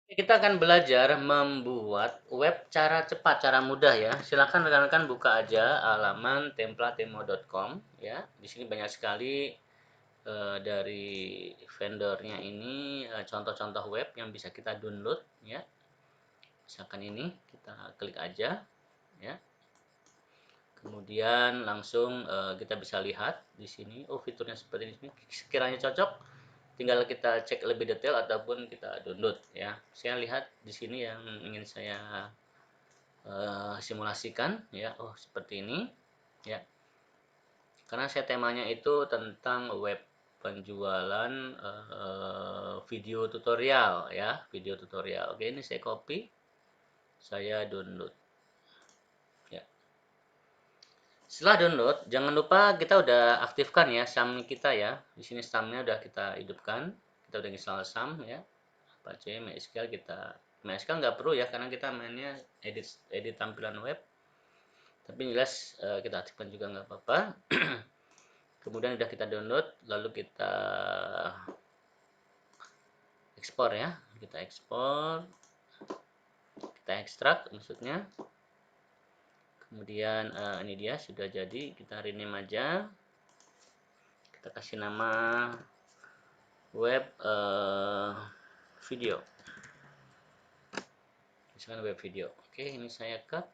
Kita akan belajar membuat web cara cepat, cara mudah ya. Silakan rekan-rekan buka aja halaman templatemo.com ya. Di sini banyak sekali dari vendornya ini contoh-contoh web yang bisa kita download ya. Misalkan ini kita klik aja ya. Kemudian langsung kita bisa lihat di sini, oh fiturnya seperti ini. Sekiranya cocok, tinggal kita cek lebih detail ataupun kita download ya. Saya lihat di sini yang ingin saya simulasikan ya. Oh seperti ini ya. Karena saya temanya itu tentang web penjualan video tutorial ya, video tutorial. Oke, ini saya copy, saya download ya. Setelah download, jangan lupa kita udah aktifkan ya SAM kita ya. Di sini SAM-nya udah kita hidupkan. Kita udah install SAM ya. Apache, MySQL kita MySQL nggak perlu ya karena kita mainnya edit edit tampilan web. Tapi jelas kita aktifkan juga nggak apa-apa. Kemudian udah kita download, lalu kita ekspor ya. Kita ekspor, kita ekstrak maksudnya. Kemudian ini dia sudah jadi, kita rename aja. Kita kasih nama web video, misalkan web video. Oke, ini saya cut,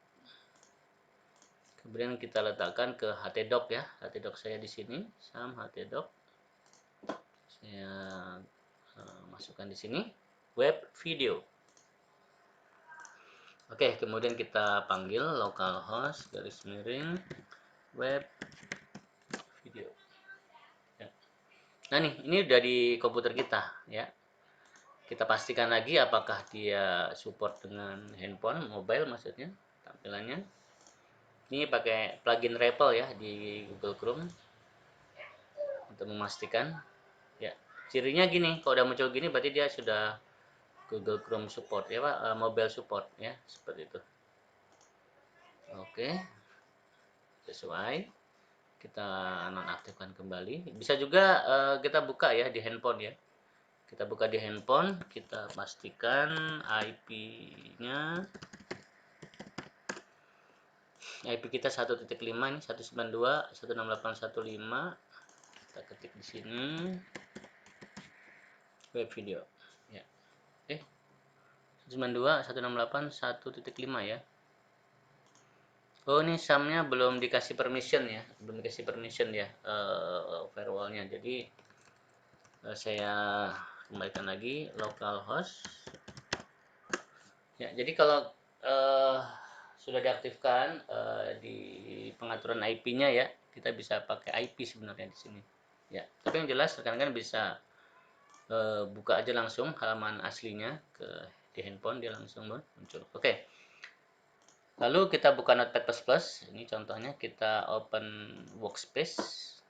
kemudian kita letakkan ke htdoc ya. Htdoc saya di sini sam htdoc, saya masukkan di sini web video. Oke, kemudian kita panggil localhost garis miring web video ya. Nah nih, ini udah di komputer kita ya. Kita pastikan lagi apakah dia support dengan handphone, mobile maksudnya, tampilannya. Ini pakai plugin REPL ya di Google Chrome untuk memastikan. Ya, cirinya gini, kalau udah muncul gini berarti dia sudah Google Chrome support ya Pak, mobile support ya, seperti itu. Oke, sesuai. Kita nonaktifkan kembali. Bisa juga kita buka ya di handphone ya. Kita buka di handphone, kita pastikan IP-nya. IP kita 1.5 ini 192.168.1.5. Kita ketik di sini web video. Ya. 192.168.1.5 ya. Oh, ini SAM-nya belum dikasih permission ya, belum dikasih permission ya firewall-nya. Jadi saya kembalikan lagi localhost. Ya, jadi kalau sudah diaktifkan di pengaturan IP-nya ya, kita bisa pakai IP sebenarnya di sini. Ya, tapi yang jelas rekan-rekan bisa buka aja langsung halaman aslinya ke di handphone, dia langsung muncul. Oke. Lalu kita buka Notepad++. Ini contohnya kita open workspace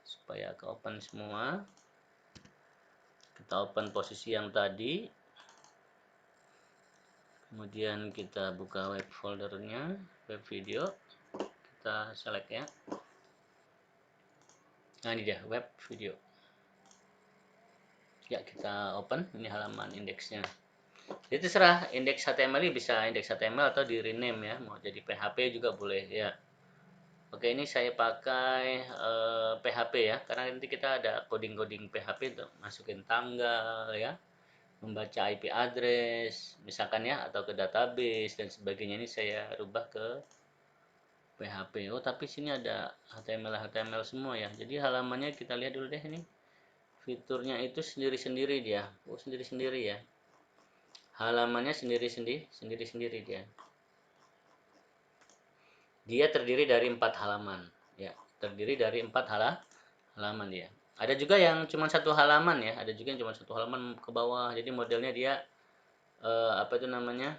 supaya ke open semua. Kita open posisi yang tadi. Kemudian kita buka web foldernya, web video. Kita select ya. Nah, ini dia web video. Ya, kita open. Ini halaman indeksnya. Jadi terserah indeks HTML ini bisa indeks HTML atau di rename ya. Mau jadi PHP juga boleh ya. Oke, ini saya pakai PHP ya, karena nanti kita ada coding-coding PHP untuk masukin tanggal ya, membaca IP address, misalkan ya, atau ke database dan sebagainya. Ini saya rubah ke PHP. Oh, tapi sini ada HTML semua ya. Jadi halamannya kita lihat dulu deh ini. Fiturnya itu sendiri-sendiri dia. Oh, sendiri-sendiri ya. Halamannya sendiri-sendiri dia. Dia terdiri dari 4 halaman ya, terdiri dari 4 halaman dia. Ada juga yang cuma satu halaman ya, ada juga yang cuma satu halaman ke bawah. Jadi modelnya dia apa itu namanya,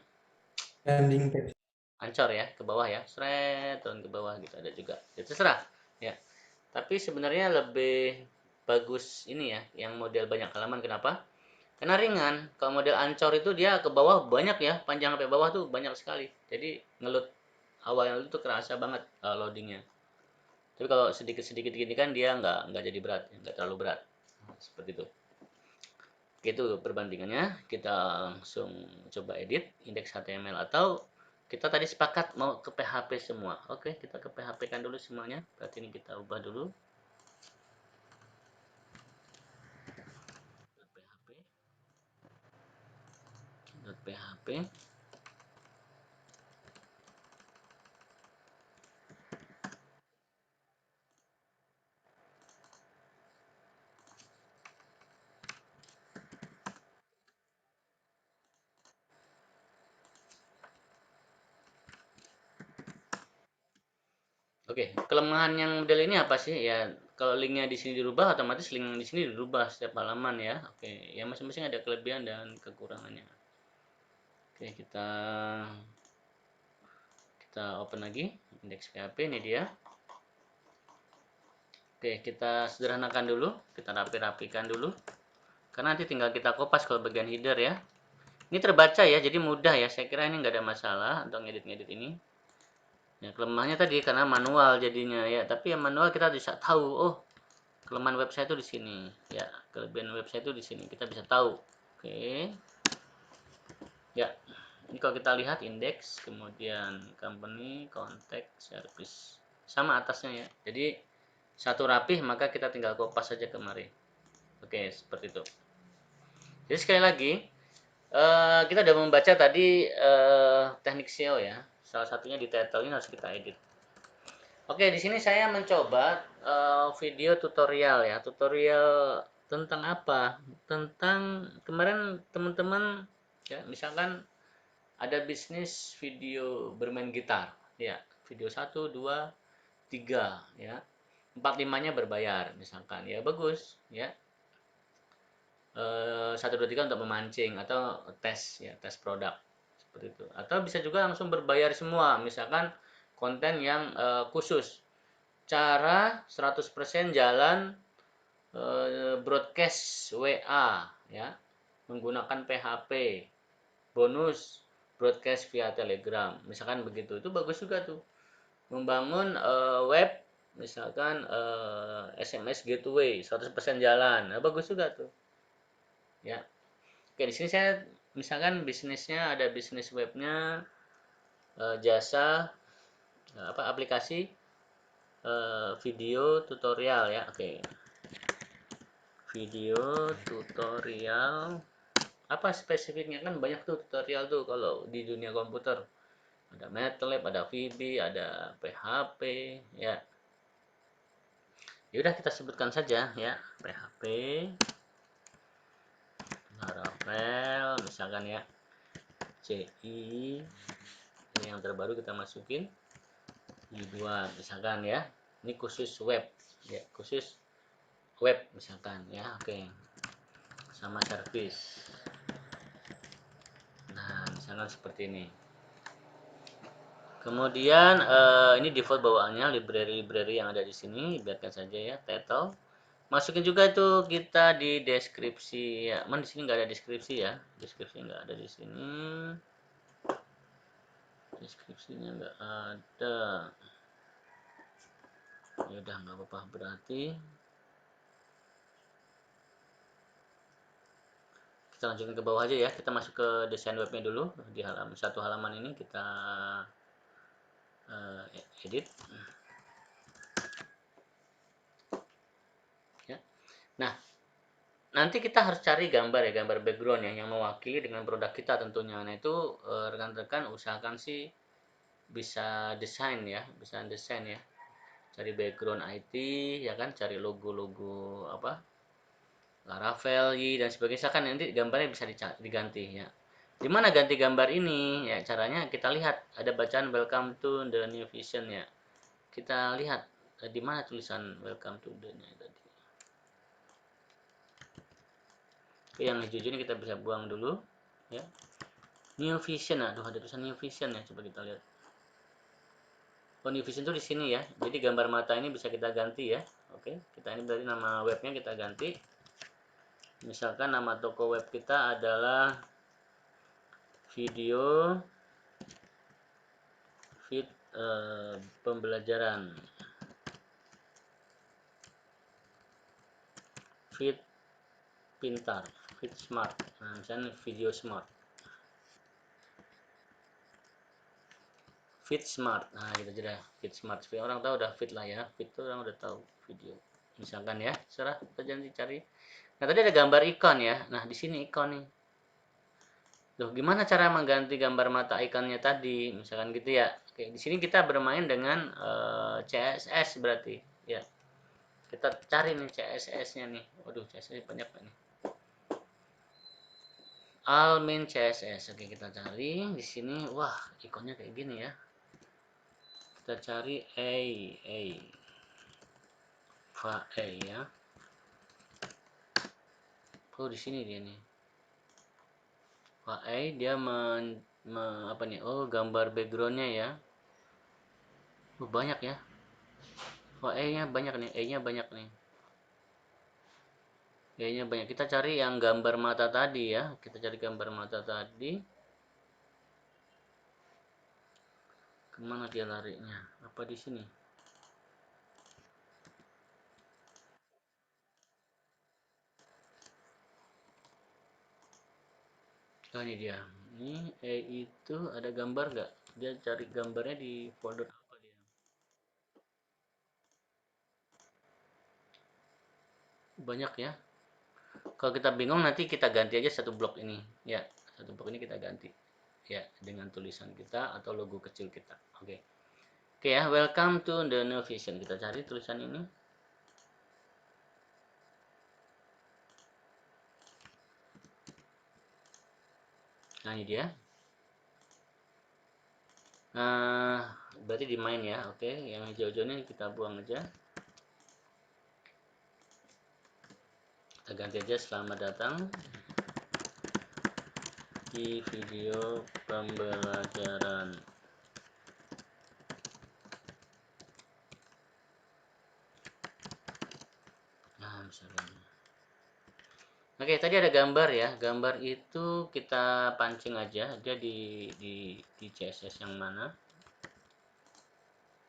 Landing page. ancor ya, ke bawah ya, seret turun ke bawah gitu, ada juga ya, terserah ya. Tapi sebenarnya lebih bagus ini ya yang model banyak halaman. Kenapa? Karena ringan. Kalau model ancor itu dia ke bawah banyak ya, panjang sampai bawah tuh banyak sekali, jadi ngelut awalnya itu kerasa banget loadingnya. Tapi kalau sedikit-sedikit gini kan dia nggak jadi berat, nggak terlalu berat. Seperti itu. Gitu perbandingannya. Kita langsung coba edit indeks HTML, atau kita tadi sepakat mau ke PHP semua. Oke, kita ke PHP kan dulu semuanya. Berarti ini kita ubah dulu .php. Oke, kelemahan yang model ini apa sih? Ya, kalau linknya di sini dirubah, otomatis link di sini dirubah setiap halaman ya. Oke, ya masing-masing ada kelebihan dan kekurangannya. Oke, kita open lagi indeks PHP, ini dia. Oke, kita sederhanakan dulu, kita rapi-rapikan dulu. Karena nanti tinggal kita kopas kalau bagian header ya. Ini terbaca ya, jadi mudah ya. Saya kira ini nggak ada masalah untuk ngedit-ngedit ini. Ya, kelemahannya tadi karena manual jadinya ya. Tapi yang manual kita bisa tahu, oh kelemahan website itu di sini. Ya, kelebihan website itu di sini. Kita bisa tahu. Oke. Ya, ini kalau kita lihat indeks, kemudian company, contact, service. Sama atasnya ya. Jadi satu rapih, maka kita tinggal kopas saja kemari. Oke, seperti itu. Jadi sekali lagi, kita udah membaca tadi teknik SEO ya. Salah satunya di title ini harus kita edit. Oke, di sini saya mencoba video tutorial ya. Tutorial tentang apa? Tentang kemarin teman-teman ya, misalkan ada bisnis video bermain gitar ya. Video 1, 2, 3 ya. 4, 5-nya berbayar misalkan. Ya bagus ya. 1, 2, 3 untuk memancing atau tes ya, tes produk seperti itu. Atau bisa juga langsung berbayar semua, misalkan konten yang khusus. Cara 100% jalan broadcast WA ya, menggunakan PHP. Bonus broadcast via Telegram. Misalkan begitu. Itu bagus juga tuh. Membangun web misalkan SMS gateway 100% jalan. Nah, bagus juga tuh. Ya. Oke, di sini saya misalkan bisnisnya ada bisnis webnya, jasa apa aplikasi video tutorial ya. Oke. Video tutorial. Apa spesifiknya, kan banyak tuh tutorial tuh kalau di dunia komputer. Ada MATLAB, ada VB, ada PHP ya. Ya udah kita sebutkan saja ya, PHP, Laravel misalkan ya. CI ini yang terbaru kita masukin I2 misalkan ya. Ini khusus web ya, khusus web misalkan ya. Oke, sama service. Nah misalkan seperti ini. Kemudian ini default bawaannya library yang ada di sini, biarkan saja ya. Title masukin juga itu kita di deskripsi ya. Di sini nggak ada deskripsi ya, deskripsi nggak ada di sini, deskripsinya nggak ada. Ya udah nggak apa-apa, berarti kita lanjutkan ke bawah aja ya. Kita masuk ke desain webnya dulu. Di satu halaman ini kita edit ya. Nah nanti kita harus cari gambar ya, gambar background ya, yang mewakili dengan produk kita tentunya. Nah itu rekan-rekan usahakan sih bisa desain ya, bisa desain ya, cari background IT ya kan, cari logo-logo apa Laravel dan sebagainya kan, nanti gambarnya bisa diganti ya. Dimana ganti gambar ini ya, caranya kita lihat ada bacaan welcome to the new vision ya. Kita lihat di mana tulisan welcome to the nya tadi. Oke, yang hijau ini kita bisa buang dulu ya. New vision, aduh ada tulisan new vision ya, coba kita lihat. Oh, new vision itu di sini ya. Jadi gambar mata ini bisa kita ganti ya. Oke, kita ini berarti nama webnya kita ganti. Misalkan nama toko web kita adalah video feed pembelajaran, feed pintar, Fit Smart. Nah, misalnya video smart. Fit Smart. Nah, gitu aja. Fit Smart. Supaya orang tahu udah fit lah ya. Fit tuh orang udah tahu video. Misalkan ya, serah kita jangan dicari. Nah, tadi ada gambar ikon ya. Nah, di sini ikon nih. Loh, gimana cara mengganti gambar mata ikonnya tadi? Misalkan gitu ya. Oke, di sini kita bermain dengan CSS berarti ya. Kita cari nih CSS-nya nih. Waduh, CSS banyak nih. Almin CSS. Oke, kita cari di sini. Wah, ikonnya kayak gini ya. Kita cari A ya. Oh, di sini dia nih. Dia apa nih? Oh, gambar backgroundnya ya. Banyak ya. nya banyak nih. E-nya banyak nih. E-nya banyak. Kita cari yang gambar mata tadi ya. Kita cari gambar mata tadi. Kemana dia larinya? Apa di sini? Oh, ini dia. Ini itu ada gambar nggak? Dia cari gambarnya di folder apa dia? Banyak ya. Kalau kita bingung nanti kita ganti aja satu blok ini. Ya, satu blok ini kita ganti. Ya, dengan tulisan kita atau logo kecil kita. Oke. Oke ya, welcome to the new vision. Kita cari tulisan ini. Nah, ini dia. Nah, berarti di main ya. Oke, yang hijau-hijaunya kita buang aja. Kita ganti aja selamat datang di video pembelajaran. Nah, misalkan. Oke, tadi ada gambar ya. Gambar itu kita pancing aja. Dia di CSS yang mana?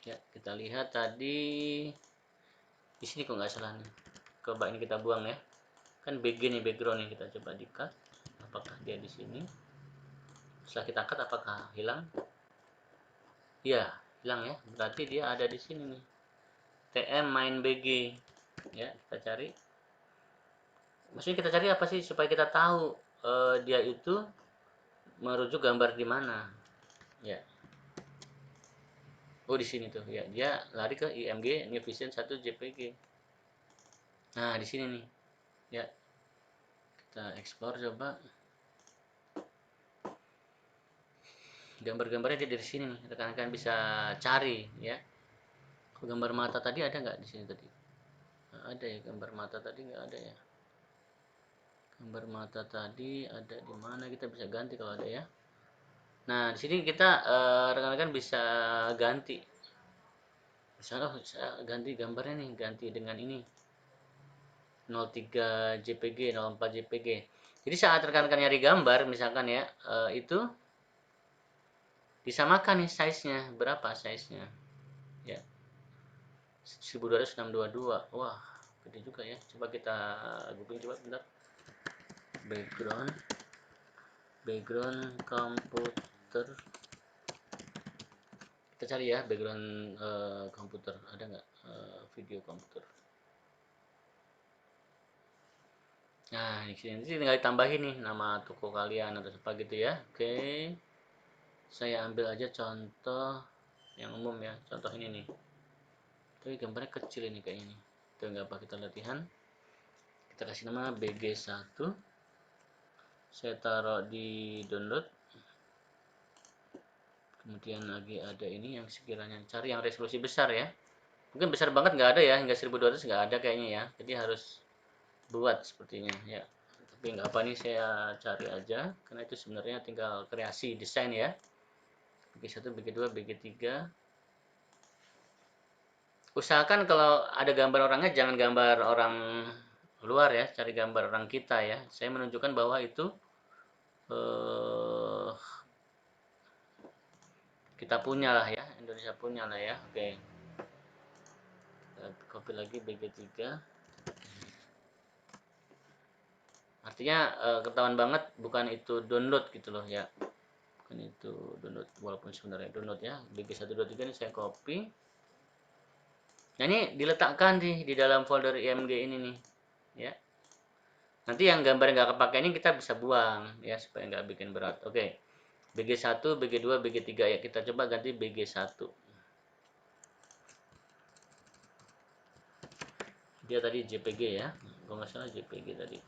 Ya, kita lihat tadi di sini kok nggak salah nih. Coba ini kita buang ya. Kan BG nih background nih, kita coba di cut. Apakah dia di sini? Setelah kita cut apakah hilang? Iya, hilang ya. Berarti dia ada di sini nih. TM main BG. Ya, kita cari. Maksudnya kita cari apa sih supaya kita tahu dia itu merujuk gambar di mana? Ya. Oh, di sini tuh. Ya, dia lari ke IMG New Vision 1 JPG. Nah, di sini nih. Ya, kita explore coba. Gambar-gambarnya dia dari sini nih. Rekan-rekan bisa cari ya. Gambar mata tadi ada nggak di sini tadi? Nggak ada ya, gambar mata tadi nggak ada ya. Gambar mata tadi ada di mana, kita bisa ganti kalau ada ya. Nah, di sini kita rekan-rekan bisa ganti. Misalnya, oh, saya ganti gambarnya nih, ganti dengan ini. 03 JPG, 04 JPG. Jadi saat rekan-rekan nyari gambar misalkan ya, itu disamakan nih size-nya, berapa size-nya. Ya. 1222. Wah, gede juga ya. Coba kita googling coba bentar. Background komputer. Kita cari ya background komputer, ada nggak video komputer. Nah, di sini tinggal ditambahin nih nama toko kalian atau apa gitu ya. Oke, saya ambil aja contoh yang umum ya, contoh ini nih. Tapi gambarnya kecil ini kayaknya nih. Itu nggak apa, kita latihan. Kita kasih nama BG1. Saya taruh di download. Kemudian lagi ada ini yang sekiranya cari yang resolusi besar ya. Mungkin besar banget nggak ada ya, hingga 1200 nggak ada kayaknya ya. Jadi harus buat sepertinya ya. Tapi nggak apa nih, saya cari aja karena itu sebenarnya tinggal kreasi desain ya. BG1, BG2, BG3. Usahakan kalau ada gambar orangnya jangan gambar orang luar ya, cari gambar orang kita ya. Saya menunjukkan bahwa itu eh, kita punya lah ya, Indonesia punya lah ya. Oke, kita copy lagi BG3. Artinya ketahuan banget bukan itu download gitu loh ya. Bukan itu download, walaupun sebenarnya download ya. BG123 ini saya copy. Nah ini diletakkan di dalam folder IMG ini nih ya. Nanti yang gambar nggak kepake ini kita bisa buang ya supaya nggak bikin berat. Oke. BG1, BG2, BG3 ya, kita coba ganti BG1. Dia tadi JPG ya, kalau nggak salah JPG tadi.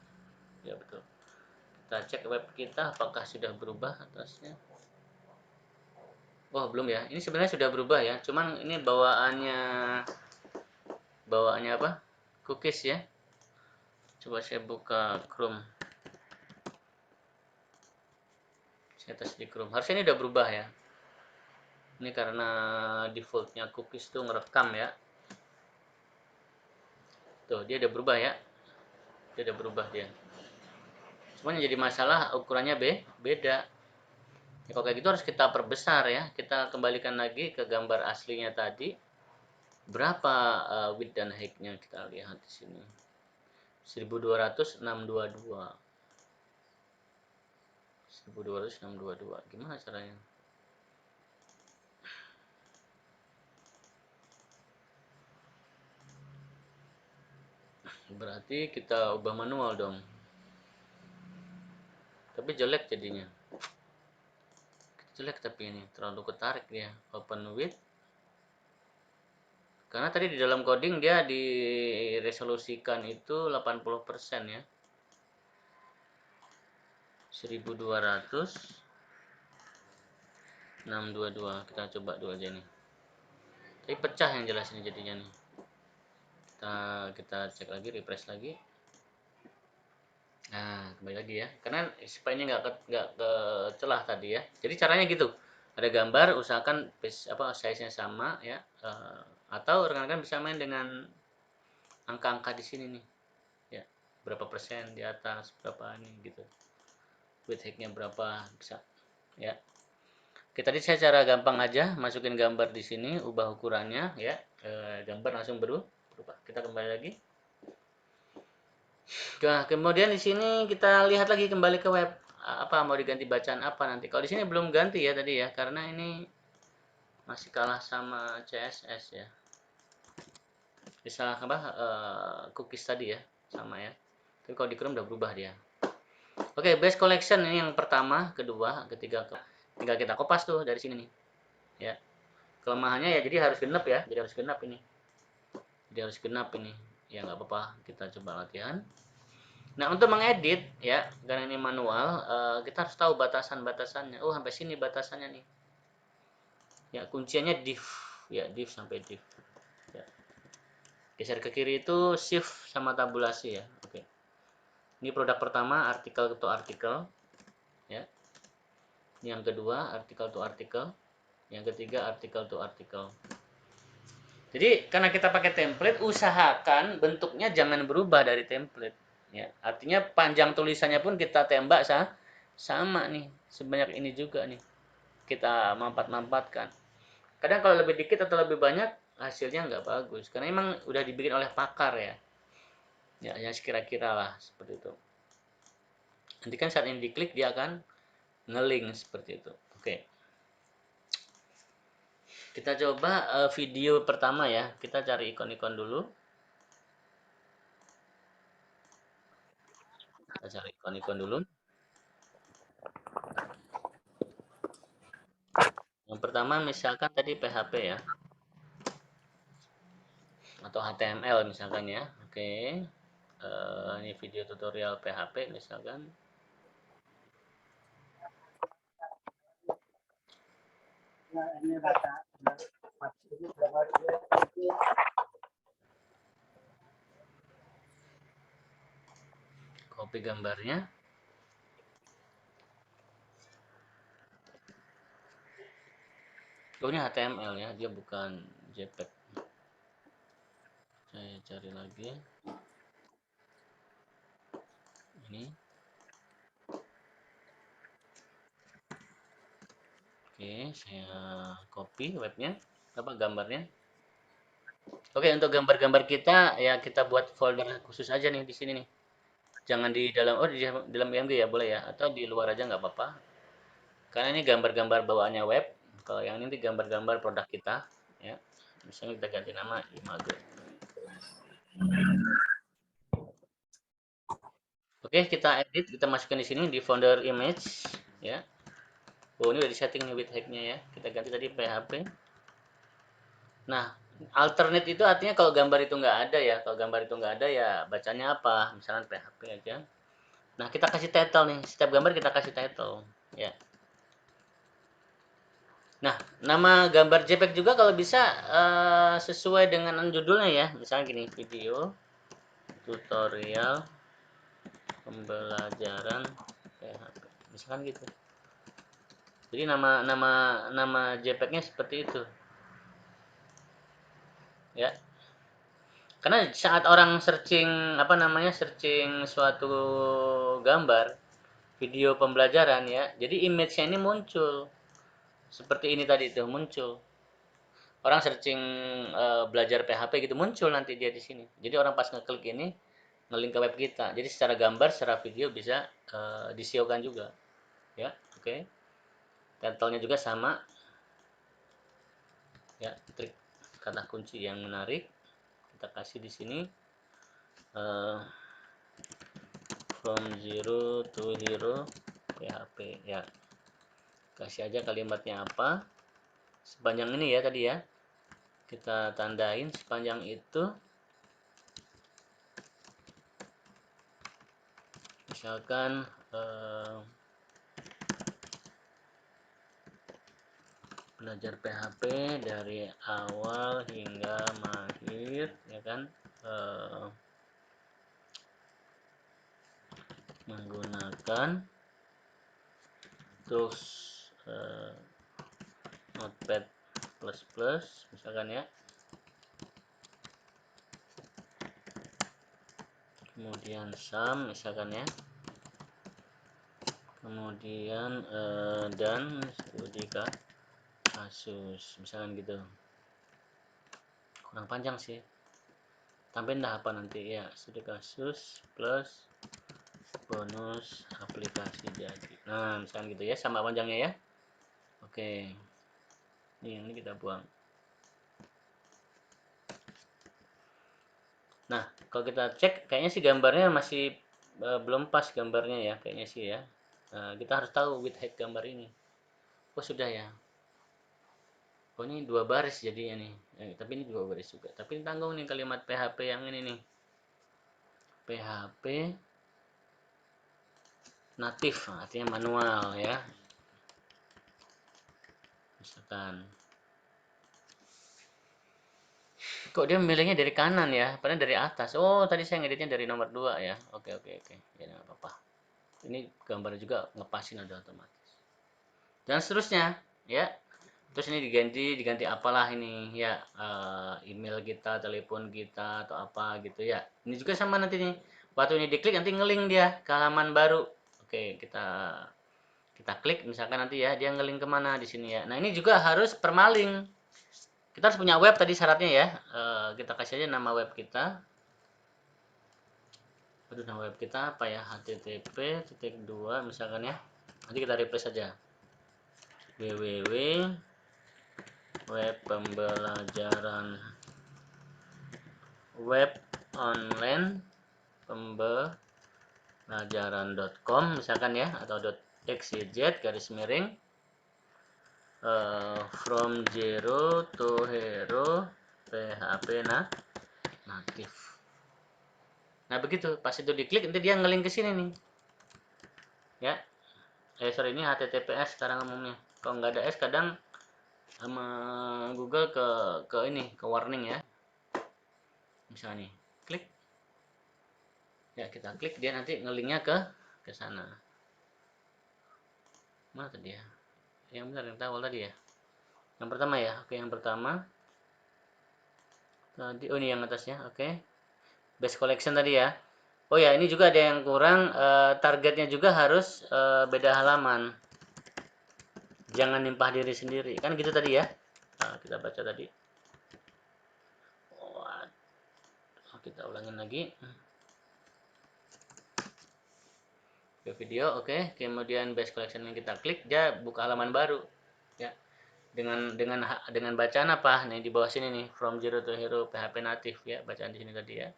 Ya betul. Kita cek web kita apakah sudah berubah atasnya. Oh belum ya, ini sebenarnya sudah berubah ya, cuman ini bawaannya apa, cookies ya. Coba saya buka Chrome, saya tes di Chrome, harusnya ini udah berubah ya. Ini karena defaultnya cookies tuh ngerekam ya. Tuh dia udah berubah ya, dia udah berubah dia. Cuman yang jadi masalah ukurannya beda. Ya, kalau kayak gitu harus kita perbesar ya. Kita kembalikan lagi ke gambar aslinya tadi. Berapa width dan height-nya kita lihat di sini. 1200 622. 1200 622. Gimana caranya? Berarti kita ubah manual dong. Tapi jelek jadinya. Jelek tapi ini terlalu ketarik dia. Open width. Karena tadi di dalam coding dia diresolusikan itu 80% ya. 1200 622. Kita coba dulu aja nih. Tapi pecah yang jelas ini jadinya nih. Kita cek lagi, refresh lagi. Nah, kembali lagi ya. Karena supaya ini nggak ke celah tadi ya. Jadi caranya gitu. Ada gambar, usahakan size-nya sama ya. Atau rekan-rekan bisa main dengan angka-angka di sini nih. Ya, berapa persen di atas, berapa ini gitu. Width height-nya berapa bisa ya. Oke, tadi saya cara gampang aja masukin gambar di sini, ubah ukurannya ya. Gambar langsung berubah. Kita kembali lagi. Nah, kemudian di sini kita lihat lagi kembali ke web. Apa mau diganti bacaan apa nanti? Kalau di sini belum ganti ya tadi ya, karena ini masih kalah sama CSS ya. Bisa apa? Cookies tadi ya, sama ya. Tapi kalau di Chrome udah berubah dia. Oke, base collection ini yang pertama, kedua, ketiga, tinggal kita kopas tuh dari sini nih. Ya. Kelemahannya ya jadi harus genap ya, jadi harus genap ini. Jadi harus genap ini. Ya nggak apa-apa, kita coba latihan. Nah, untuk mengedit ya, karena ini manual, kita harus tahu batasan-batasannya. Oh, sampai sini batasannya nih. Ya, kuncinya div. Ya, div sampai div. Ya. Geser ke kiri itu shift sama tabulasi ya. Oke. Ini produk pertama, artikel to artikel. Ya. Ini yang kedua, artikel to artikel. Yang ketiga, artikel to artikel. Jadi, karena kita pakai template, usahakan bentuknya jangan berubah dari template. Ya, artinya panjang tulisannya pun kita tembak sama nih, sebanyak ini juga nih. Kita mampat-mampatkan. Kadang kalau lebih dikit atau lebih banyak, hasilnya nggak bagus. Karena emang udah dibikin oleh pakar ya. Ya, yang sekira-kira lah seperti itu. Nanti kan saat ini diklik dia akan ngeling seperti itu. Oke. Kita coba video pertama ya. Kita cari ikon-ikon dulu. Kita cari ikon-ikon dulu. Yang pertama misalkan tadi PHP ya. Atau HTML misalkan ya. Oke. Ini video tutorial PHP misalkan. Copy gambarnya. Oh, ini HTML ya, dia bukan JPEG. Saya cari lagi. Ini. Oke, saya copy webnya, apa gambarnya. Oke, untuk gambar-gambar kita ya kita buat folder khusus aja nih di sini nih. Jangan di dalam, oh di dalam IMG ya boleh ya, atau di luar aja nggak apa-apa. Karena ini gambar-gambar bawaannya web. Kalau yang ini gambar-gambar produk kita, ya. Misalnya kita ganti nama Imago. Oke, kita edit, kita masukkan di sini di folder image, ya. Oh, ini udah di setting nih width height-nya ya. Kita ganti tadi PHP. Nah, alternate itu artinya kalau gambar itu nggak ada ya. Kalau gambar itu nggak ada ya bacanya apa? Misalnya PHP aja. Nah, kita kasih title nih. Setiap gambar kita kasih title, ya. Nah, nama gambar JPEG juga kalau bisa sesuai dengan judulnya ya. Misalnya gini, video tutorial pembelajaran PHP. Misalkan gitu. Jadi nama nama nama JPEG-nya seperti itu, ya. Karena saat orang searching apa namanya? Searching suatu gambar, video pembelajaran ya. Jadi image-nya ini muncul. Seperti ini tadi itu muncul. Orang searching belajar PHP gitu muncul nanti dia di sini. Jadi orang pas ngeklik ini ngelink ke web kita. Jadi secara gambar, secara video bisa disiokan juga. Ya, oke. Okay. Title-nya juga sama. Ya, trik kata kunci yang menarik kita kasih di sini uh, from zero to hero PHP ya. Kasih aja kalimatnya apa. Sepanjang ini ya tadi ya. Kita tandain sepanjang itu. Misalkan belajar PHP dari awal hingga mahir ya kan, menggunakan tools Notepad misalkan ya, kemudian sum misalkan ya, kemudian dan studi kasus misalkan gitu. Kurang panjang sih, tambahin dah apa nanti ya, studi kasus plus bonus aplikasi jadi. Nah misalkan gitu ya, sama panjangnya ya. Oke, ini kita buang. Nah kalau kita cek kayaknya sih gambarnya masih belum pas gambarnya ya, kayaknya sih ya. Kita harus tahu width height gambar ini. Oh sudah ya. Oh ini 2 baris jadinya nih. Tapi ini 2 baris juga. Tapi ini tanggung nih kalimat PHP yang ini nih. PHP natif, artinya manual ya. Misalkan. Kok dia memilihnya dari kanan ya? Padahal dari atas. Oh tadi saya ngeditnya dari nomor 2 ya. Oke oke oke. Ya nggak apa-apa. Ini gambar juga ngepasin ada otomatis. Dan seterusnya ya. Terus ini diganti apalah ini ya, email kita, telepon kita atau apa gitu ya. Ini juga sama nanti nih, waktu ini diklik nanti ngelink dia ke halaman baru. Oke, kita klik misalkan nanti ya dia ngelink kemana di sini ya. Nah ini juga harus permalink. Kita harus punya web tadi syaratnya ya. Kita kasih aja nama web kita. Aduh, nama web kita apa ya, http://2 misalkan ya. Nanti kita replace saja www web pembelajaran web online pembelajaran.com misalkan ya, atau .xyz garis miring from zero to hero PHP natif. Nah begitu, pas itu diklik nanti dia ngelink ke sini nih ya. Sorry, ini https sekarang ngomongnya. Kalau nggak ada s kadang sama Google ke ini ke warning ya. Misalnya nih klik ya, kita klik dia nanti ngelinknya ke sana. Mana tadi ya, yang benar yang awal tadi ya, yang pertama ya. Oke, yang pertama tadi, oh ini yang atasnya. Oke, base collection tadi ya. Oh ya, ini juga ada yang kurang, targetnya juga harus beda halaman, jangan nimpah diri sendiri kan gitu tadi ya. Kita baca tadi. Oh, kita ulangin lagi. Ke video, oke. Kemudian base collection yang kita klik, dia buka halaman baru, ya. Dengan bacaan apa? Nih di bawah sini nih, from zero to hero PHP native ya, bacaan di sini tadi ya.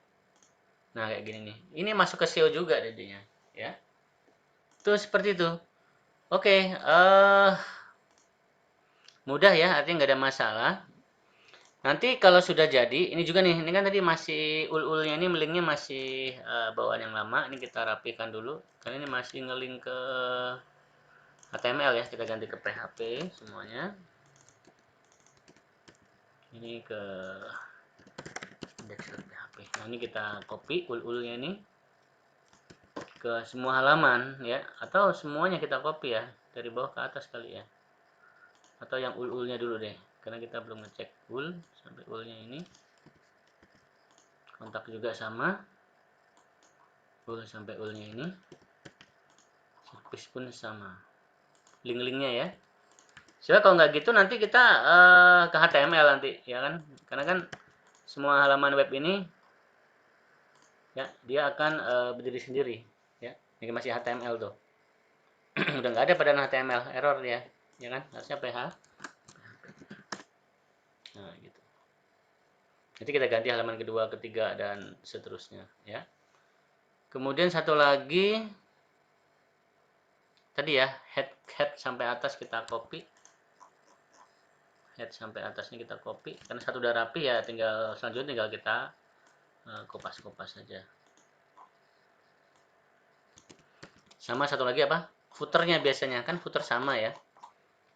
Nah, kayak gini nih. Ini masuk ke SEO juga jadinya, ya. Tuh seperti itu. Oke, mudah ya, artinya nggak ada masalah. Nanti kalau sudah jadi, ini juga nih, ini kan tadi masih ul-ulnya ini linknya masih bawaan yang lama. Ini kita rapikan dulu, karena ini masih ngelink ke HTML ya. Kita ganti ke PHP semuanya. Ini ke index.php. Nah ini kita copy ul-ulnya ini ke semua halaman ya, atau semuanya kita copy ya, dari bawah ke atas kali ya. Atau yang ul-ulnya dulu deh, karena kita belum ngecek ul sampai ulnya ini. Kontak juga sama ul sampai ulnya ini. Service pun sama, link-linknya ya. Soalnya kalau nggak gitu nanti kita ke HTML nanti ya kan, karena kan semua halaman web ini ya dia akan berdiri sendiri ya. Ini masih HTML tuh. Udah nggak ada pada HTML, error ya kan, harusnya PH. Nah gitu. Nanti kita ganti halaman kedua, ketiga, dan seterusnya ya. Kemudian satu lagi tadi ya, head sampai atas kita copy. Head sampai atasnya kita copy, karena satu udah rapi ya, tinggal selanjutnya tinggal kita kopas-kopas saja. Sama satu lagi apa? Footernya biasanya kan footer sama ya.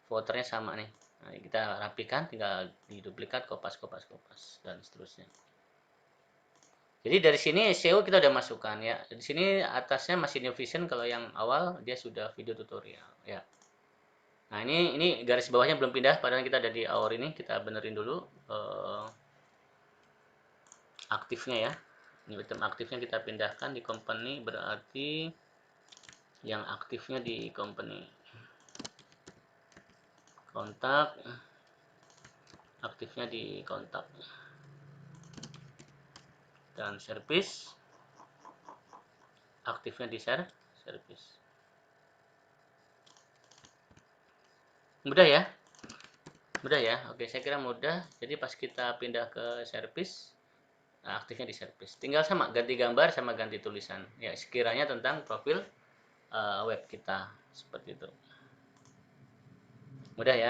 Footernya sama nih. Nah, kita rapikan, tinggal diduplikat, kopas dan seterusnya. Jadi dari sini SEO kita udah masukkan ya. Di sini atasnya masih New Vision, kalau yang awal dia sudah video tutorial ya. Nah ini garis bawahnya belum pindah, padahal kita ada di hour ini. Kita benerin dulu aktifnya ya. Ini item aktifnya kita pindahkan di company, berarti yang aktifnya di company. Kontak, aktifnya di kontak. Dan service, aktifnya di service. Mudah ya? Mudah ya? Oke, saya kira mudah. Jadi pas kita pindah ke service, aktifnya di service. Tinggal sama ganti gambar sama ganti tulisan. Ya, sekiranya tentang profil web kita. Seperti itu. Mudah ya?